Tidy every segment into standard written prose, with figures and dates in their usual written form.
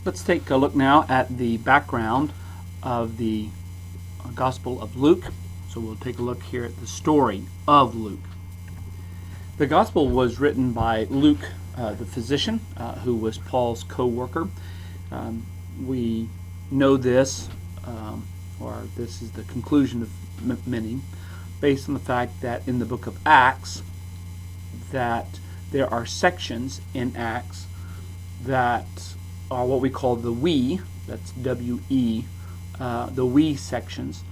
Let's take a look now at the background of the Gospel of Luke. So we'll take a look here at the story of Luke. The Gospel was written by Luke, the physician, who was Paul's co-worker. We know this, or this is the conclusion of many, based on the fact that in the book of Acts, that there are sections in Acts that are what we call the we, that's W-E, the we sections,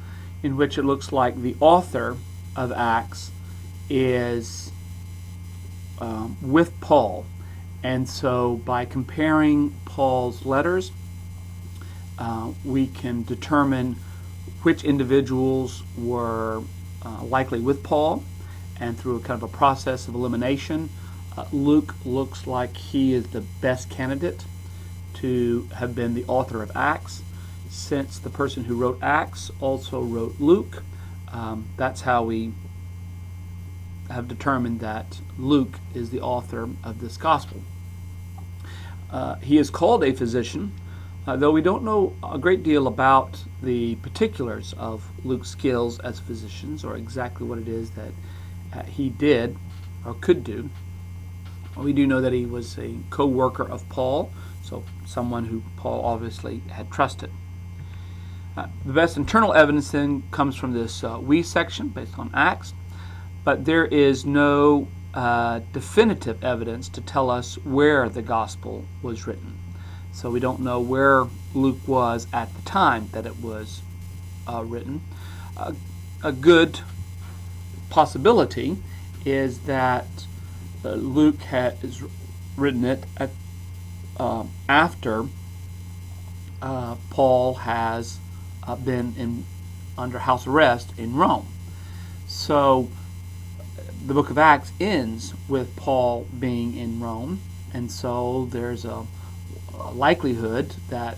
in which it looks like the author of Acts is with Paul. And so by comparing Paul's letters, we can determine which individuals were likely with Paul, and through a kind of a process of elimination, Luke looks like he is the best candidate to have been the author of Acts, since the person who wrote Acts also wrote Luke. That's how we have determined that Luke is the author of this gospel. He is called a physician, though we don't know a great deal about the particulars of Luke's skills as physicians, or exactly what it is that he did or could do. We do know that he was a co-worker of Paul, so someone who Paul obviously had trusted. The best internal evidence then comes from this we section based on Acts, but there is no definitive evidence to tell us where the gospel was written. So we don't know where Luke was at the time that it was written. A good possibility is that Luke has written it after Paul has been under house arrest in Rome. So the book of Acts ends with Paul being in Rome, and so there's a likelihood that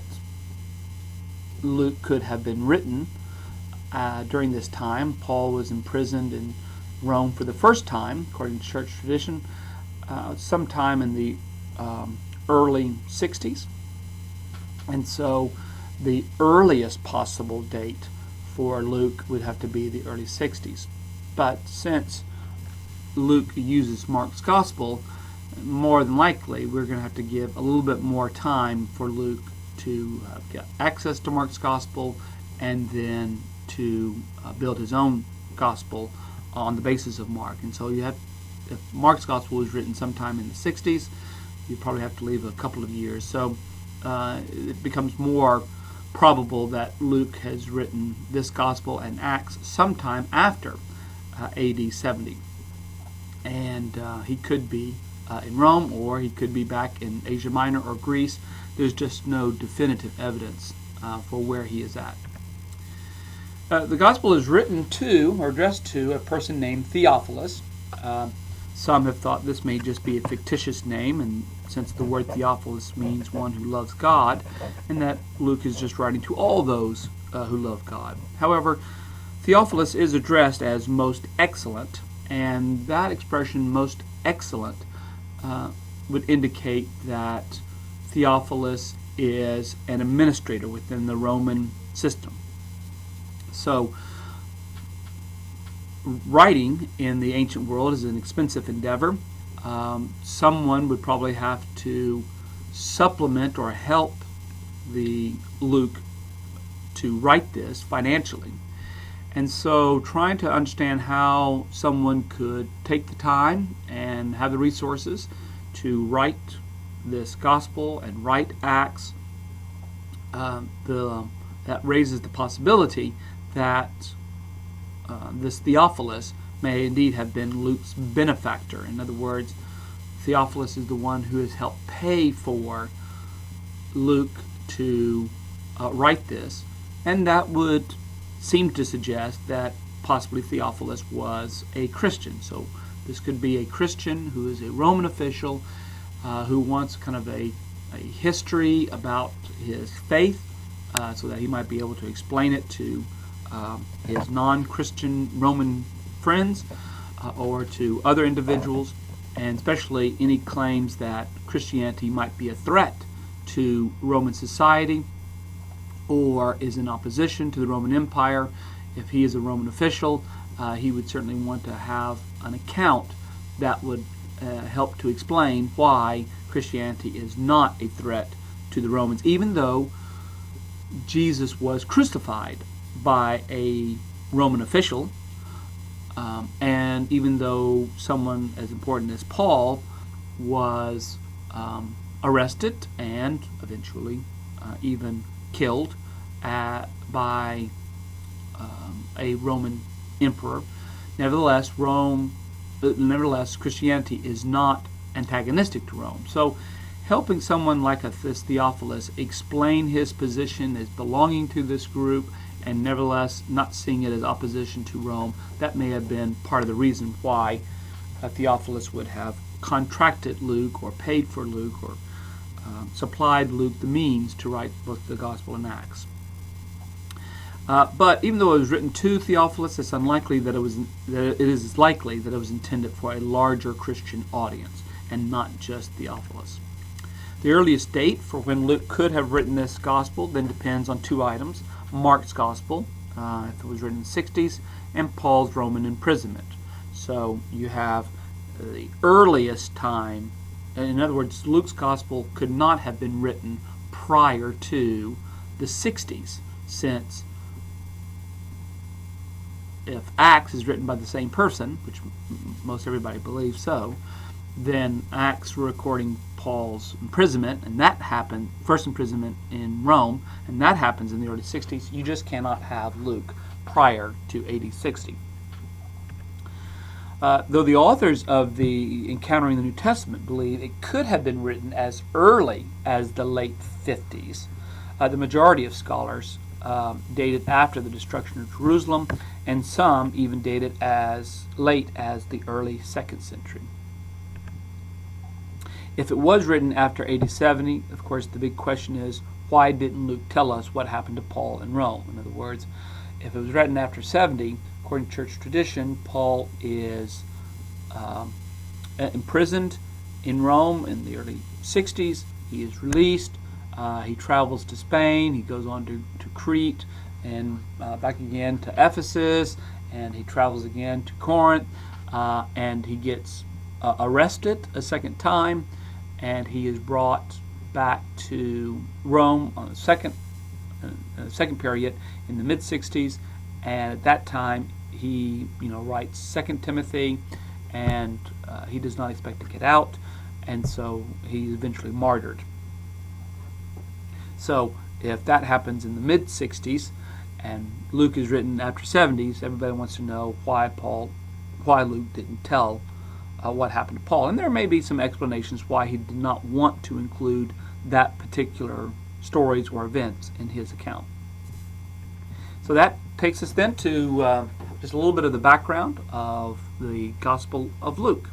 Luke could have been written during this time. Paul was imprisoned in Rome for the first time, according to church tradition, sometime in the early 60s. And so the earliest possible date for Luke would have to be the early 60s. But since Luke uses Mark's gospel, more than likely we're going to have to give a little bit more time for Luke to get access to Mark's gospel, and then to build his own gospel on the basis of Mark. And so you have, if Mark's gospel was written sometime in the 60s, you probably have to leave a couple of years. So it becomes more probable that Luke has written this gospel and Acts sometime after AD 70. And he could be in Rome, or he could be back in Asia Minor or Greece. There's just no definitive evidence for where he is at. The gospel is written to, or addressed to, a person named Theophilus. Some have thought this may just be a fictitious name, and since the word Theophilus means one who loves God, and that Luke is just writing to all those who love God. However, Theophilus is addressed as most excellent, and that expression, most excellent, would indicate that Theophilus is an administrator within the Roman system. So, writing in the ancient world is an expensive endeavor. Someone would probably have to supplement or help the Luke to write this financially. And so trying to understand how someone could take the time and have the resources to write this gospel and write Acts, that raises the possibility that this Theophilus may indeed have been Luke's benefactor. In other words, Theophilus is the one who has helped pay for Luke to write this, and that would seem to suggest that possibly Theophilus was a Christian. So this could be a Christian who is a Roman official who wants kind of a history about his faith, so that he might be able to explain it to his non-Christian Roman friends or to other individuals, and especially any claims that Christianity might be a threat to Roman society or is in opposition to the Roman Empire. If he is a Roman official, he would certainly want to have an account that would help to explain why Christianity is not a threat to the Romans, even though Jesus was crucified by a Roman official, and even though someone as important as Paul was arrested and eventually even killed by a Roman emperor. Nevertheless, Christianity is not antagonistic to Rome. So helping someone like this Theophilus explain his position as belonging to this group and nevertheless not seeing it as opposition to Rome, that may have been part of the reason why Theophilus would have contracted Luke or paid for Luke or supplied Luke the means to write both the Gospel and Acts. But even though it was written to Theophilus, it is likely that it was intended for a larger Christian audience and not just Theophilus. The earliest date for when Luke could have written this Gospel then depends on two items: Mark's Gospel, if it was written in the 60s, and Paul's Roman imprisonment. So you have the earliest time. In other words, Luke's Gospel could not have been written prior to the 60s, since if Acts is written by the same person, which most everybody believes so, then Acts recording Paul's imprisonment, and that happened, first imprisonment in Rome, and that happens in the early 60s. You just cannot have Luke prior to AD 60. Though the authors of the Encountering the New Testament believe it could have been written as early as the late 50s, the majority of scholars date it after the destruction of Jerusalem, and some even date it as late as the early 2nd century. If it was written after AD 70, of course the big question is, why didn't Luke tell us what happened to Paul in Rome? In other words, if it was written after 70, according to church tradition, Paul is imprisoned in Rome in the early 60s. He is released. He travels to Spain. He goes on to Crete and back again to Ephesus. And he travels again to Corinth. And he gets arrested a second time. And he is brought back to Rome on the second period in the mid-60s. And at that time, he writes 2 Timothy, and he does not expect to get out, and so he's eventually martyred. So if that happens in the mid-60s, and Luke is written after 70s, everybody wants to know why Luke didn't tell what happened to Paul. And there may be some explanations why he did not want to include that particular stories or events in his account. So that takes us then to just a little bit of the background of the Gospel of Luke.